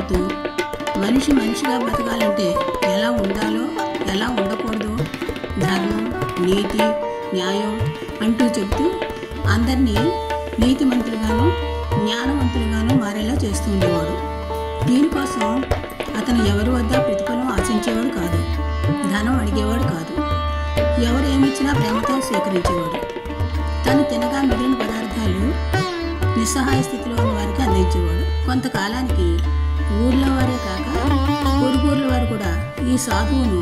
చెబుతూ మనిషి మనిషిగా బతకాలంటే ఎలా ఉండాలో ఎలా ఉండకూడదో ధర్మం, నీతి, న్యాయం అంటూ చెబుతూ అందరినీ నీతిమంతులుగాను జ్ఞానవంతులుగాను మారేలా చేస్తూ ఉండేవాడు. దీనికోసం అతను ఎవరి వద్ద ప్రతిఫలం ఆశించేవాడు కాదు, ధనం అడిగేవాడు కాదు. ఎవరు ఏమిచ్చినా ప్రేమతో స్వీకరించేవాడు. తను తినగా మిగిలిన పదార్థాలు నిస్సహాయ స్థితిలో ఉన్న వారికి అందించేవాడు. కొంతకాలానికి ఊర్లో వారే కాక పొరుగుర్ల వారు కూడా ఈ సాధువును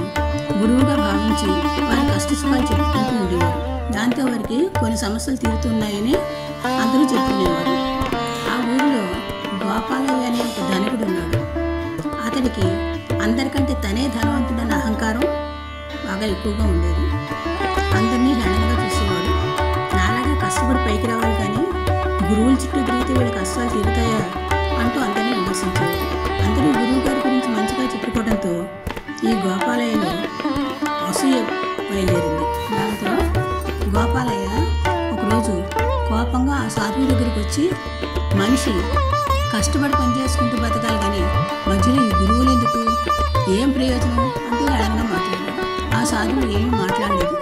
గురువుగా భావించి వారి కష్టసుఖాలు చెప్పుకుంటూ ఉండేవారు. దాంతో వారికి కొన్ని సమస్యలు తీరుతున్నాయని అందరూ చెప్పుకునేవారు. ఆ ఊరిలో గోపాలయ్య అనే ఒక ధనికుడు ఉన్నాడు. అతడికి అందరికంటే తనే ధనవంతుడన్న అహంకారం బాగా ఎక్కువగా ఉండేది. అందరినీ హేళనగా చూసేవాడు. నాలాగా కష్టపడి పైకి రావాలి కానీ గురువుల చుట్టూ తిరిగితే వీళ్ళ కష్టాలు తీరుతాయా అంటూ అందరినీ విమర్శించేవాడు. అందరూ గురువు గారి గురించి మంచిగా చెప్పుకోవడంతో ఈ గోపాలయ్యలో అసూయ బయలుదేరింది. దాంతో గోపాలయ్య ఒకరోజు కోపంగా ఆ సాధువు దగ్గరికి వచ్చి, మనిషి కష్టపడి పనిచేసుకుంటూ బతకాలి కానీ మధ్యలో ఈ గురువులు ఎందుకు, ఏం ప్రయోజనం అంటూ హేళనగా మాట్లాడాడు. ఆ సాధువు ఏమీ మాట్లాడలేదు.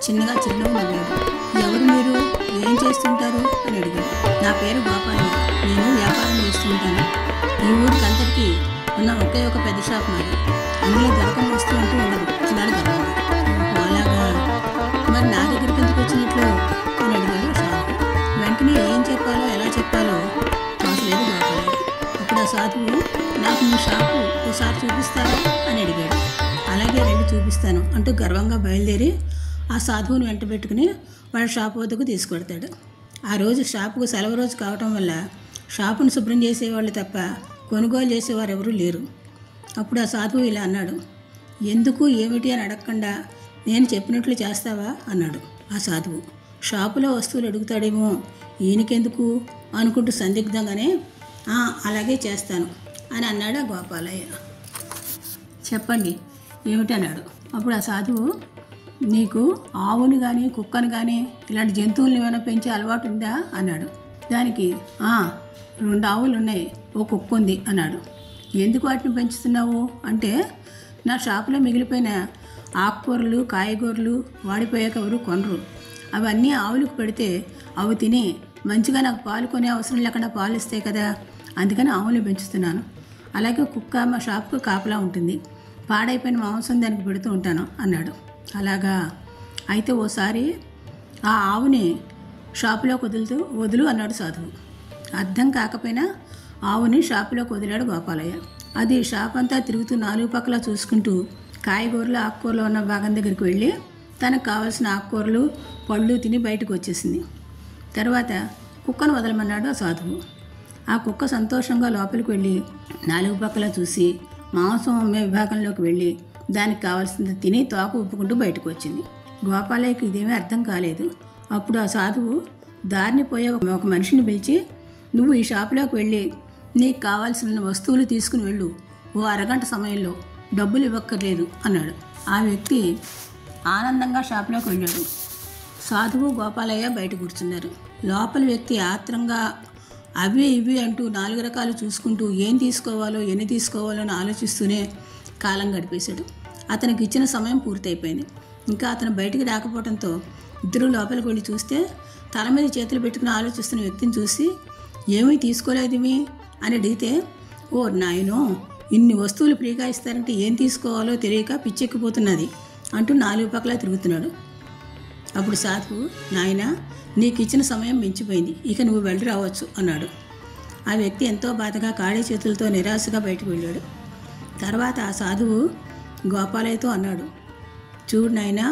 చిన్నగా చిరునవ్వు నవ్వాడు. ఎవరు మీరు, ఏం చేస్తుంటారు అని అడిగాడు. నా పేరు గోపాలయ్య, నేను వ్యాపారం చేస్తుంటాను. ఈ ఊరికి అందరికీ ఉన్న ఒకే ఒక పెద్ద షాప్ మాది. అన్నీ దొరకని వస్తువు అంటూ ఉండదు అన్నాడు గర్వంగా. అలాగా, మరి నా దగ్గరికి ఎందుకు వచ్చినట్లు అని అడిగాడు సాధువు. వెంటనే ఏం చెప్పాలో ఎలా చెప్పాలో తోచలేదు గోపాలయ్య. అప్పుడు ఆ సాధువు, నాకు మీ షాపు ఒకసారి చూపిస్తారా అని అడిగాడు. అలాగే రండి చూపిస్తాను అంటూ గర్వంగా బయలుదేరి ఆ సాధువుని వెంట పెట్టుకుని వాళ్ళ షాపు వద్దకు తీసుకెడతాడు. ఆ రోజు షాపుకు సెలవు రోజు కావటం వల్ల షాపును శుభ్రం చేసేవాళ్ళు తప్ప కొనుగోలు చేసేవారు ఎవరూ లేరు. అప్పుడు ఆ సాధువు ఇలా అన్నాడు, ఎందుకు ఏమిటి అని అడగకుండా నేను చెప్పినట్లు చేస్తావా అన్నాడు. ఆ సాధువు షాపులో వస్తువులు అడుగుతాడేమో ఈయనకెందుకు అనుకుంటూ సందిగ్ధంగానే అలాగే చేస్తాను అని అన్నాడు ఆ గోపాలయ్య. చెప్పండి ఏమిటన్నాడు. అప్పుడు ఆ సాధువు, నీకు ఆవుని కానీ కుక్కను కానీ ఇలాంటి జంతువులను ఏమైనా పెంచే అలవాటు ఉందా అన్నాడు. దానికి 2 ఆవులు ఉన్నాయి, ఓ కుక్క ఉంది అన్నాడు. ఎందుకు వాటిని పెంచుతున్నావు అంటే, నా షాపులో మిగిలిపోయిన ఆకుకూరలు కాయగూరలు వాడిపోయాక ఎవరు కొనరు, అవన్నీ ఆవులకు పెడితే అవి తిని మంచిగా నాకు పాలు కొనే అవసరం లేకుండా పాలు ఇస్తాయి కదా, అందుకని ఆవులు పెంచుతున్నాను. అలాగే కుక్క మా షాపుకు కాపలా ఉంటుంది, పాడైపోయిన మాంసం దానికి పెడుతూ ఉంటాను అన్నాడు. అలాగా, అయితే ఓసారి ఆ ఆవుని షాపులోకి వదులు అన్నాడు సాధువు. అర్థం కాకపోయినా ఆవుని షాపులోకి వదిలాడు గోపాలయ్య. అది షాప్ అంతా తిరుగుతూ 4 పక్కల చూసుకుంటూ కాయగూరలు ఆకుకూరలు ఉన్న భాగం దగ్గరికి వెళ్ళి తనకు కావాల్సిన ఆకుకూరలు పళ్ళు తిని బయటకు వచ్చేసింది. తర్వాత కుక్కను వదలమన్నాడు ఆ సాధువు. ఆ కుక్క సంతోషంగా లోపలికి వెళ్ళి 4 పక్కల చూసి మాంసం అమ్మే విభాగంలోకి వెళ్ళి దానికి కావాల్సింది తిని తోక ఉప్పుకుంటూ బయటకు వచ్చింది. గోపాలయ్యకి ఇదేమీ అర్థం కాలేదు. అప్పుడు ఆ సాధువు దారిని పోయే ఒక మనిషిని పిలిచి, నువ్వు ఈ షాపులోకి వెళ్ళి నీకు కావాల్సిన వస్తువులు తీసుకుని వెళ్ళు, ఓ అరగంట సమయంలో, డబ్బులు ఇవ్వక్కర్లేదు అన్నాడు. ఆ వ్యక్తి ఆనందంగా షాపులోకి వెళ్ళాడు. సాధువు గోపాలయ్య బయట కూర్చున్నారు. లోపల వ్యక్తి ఆత్రంగా అవి ఇవి అంటూ 4 రకాలు చూసుకుంటూ ఏం తీసుకోవాలో ఎన్ని తీసుకోవాలో అని ఆలోచిస్తూనే కాలం గడిపేశాడు. అతనికి ఇచ్చిన సమయం పూర్తయిపోయింది. ఇంకా అతను బయటికి రాకపోవడంతో ఇద్దరు లోపలికి వెళ్ళి చూస్తే తల మీద చేతులు పెట్టుకుని ఆలోచిస్తున్న వ్యక్తిని చూసి, ఏమీ తీసుకోలేదివి అని అడిగితే, ఓ నాయనో, ఇన్ని వస్తువులు ఫ్రీగా ఇస్తారంటే ఏం తీసుకోవాలో తెలియక పిచ్చెక్కిపోతున్నది అంటూ 4 పక్కలా తిరుగుతున్నాడు. అప్పుడు సాధువు, నాయనా, నీకు ఇచ్చిన సమయం మించిపోయింది, ఇక నువ్వు వెళ్ళి రావచ్చు అన్నాడు. ఆ వ్యక్తి ఎంతో బాధగా ఖాళీ చేతులతో నిరాశగా బయటకు వెళ్ళాడు. తర్వాత ఆ సాధువు గోపాలయ్యతో అన్నాడు, చూడు నాయనా,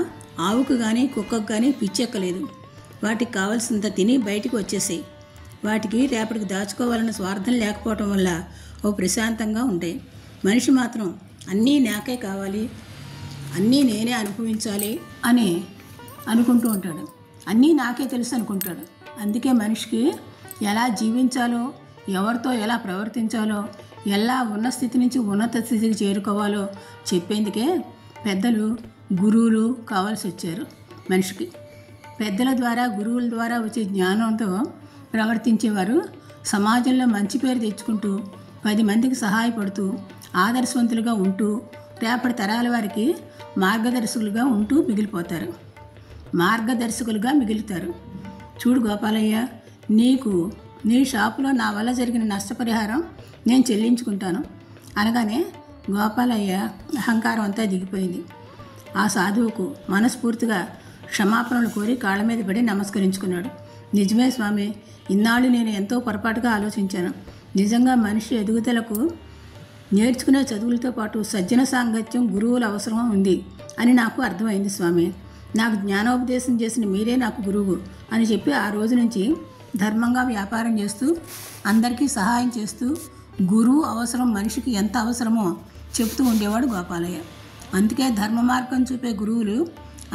ఆవుకు కానీ కుక్కకు కానీ పిచ్చెక్కలేదు, వాటికి కావాల్సినంత తిని బయటికి వచ్చేసాయి. వాటికి రేపటికి దాచుకోవాలన్న స్వార్థం లేకపోవటం వల్ల ఓ ప్రశాంతంగా ఉంటాయి. మనిషి మాత్రం అన్నీ నాకే కావాలి, అన్నీ నేనే అనుభవించాలి అని అనుకుంటూ ఉంటాడు. అన్నీ నాకే తెలుసు అనుకుంటాడు. అందుకే మనిషికి ఎలా జీవించాలో, ఎవరితో ఎలా ప్రవర్తించాలో, ఎలా ఉన్న స్థితి నుంచి ఉన్నత స్థితికి చేరుకోవాలో చెప్పేందుకే పెద్దలు గురువులు కావాల్సి వచ్చారు మనిషికి. పెద్దల ద్వారా గురువుల ద్వారా వచ్చే జ్ఞానంతో ప్రవర్తించేవారు సమాజంలో మంచి పేరు తెచ్చుకుంటూ 10 మందికి సహాయపడుతూ ఆదర్శవంతులుగా ఉంటూ రేపటి తరాల వారికి మార్గదర్శకులుగా ఉంటూ మిగులుతారు. చూడు గోపాలయ్య, నీ షాపులో నా వల్ల జరిగిన నష్టపరిహారం నేను చెల్లించుకుంటాను అనగానే గోపాలయ్య అహంకారం అంతా దిగిపోయింది. ఆ సాధువుకు మనస్ఫూర్తిగా క్షమాపణలు కోరి కాళ్ళ మీద పడి నమస్కరించుకున్నాడు. నిజమే స్వామి, ఇన్నాళ్ళు నేను ఎంతో పొరపాటుగా ఆలోచించాను. నిజంగా మనిషి ఎదుగుదలకు నేర్చుకునే చదువులతో పాటు సజ్జన సాంగత్యం, గురువుల అవసరం ఉంది అని నాకు అర్థమైంది స్వామి. నాకు జ్ఞానోపదేశం చేసిన మీరే నాకు గురువు అని చెప్పి ఆ రోజు నుంచి ధర్మంగా వ్యాపారం చేస్తూ అందరికీ సహాయం చేస్తూ గురువు అవసరం మనిషికి ఎంత అవసరమో చెప్తూ ఉండేవాడు గోపాలయ్య. అందుకే ధర్మ మార్గం చూపే గురువులు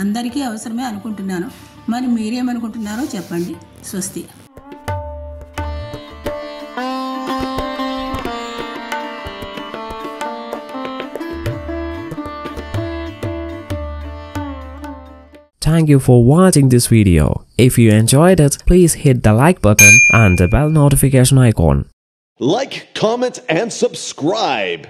అందరికీ అవసరమే అనుకుంటున్నాను. మరి మీరేమనుకుంటున్నారో చెప్పండి. స్వస్తి. Thank you for watching this video. If you enjoyed it, please hit the like button and the bell notification icon. Like, comment, and subscribe.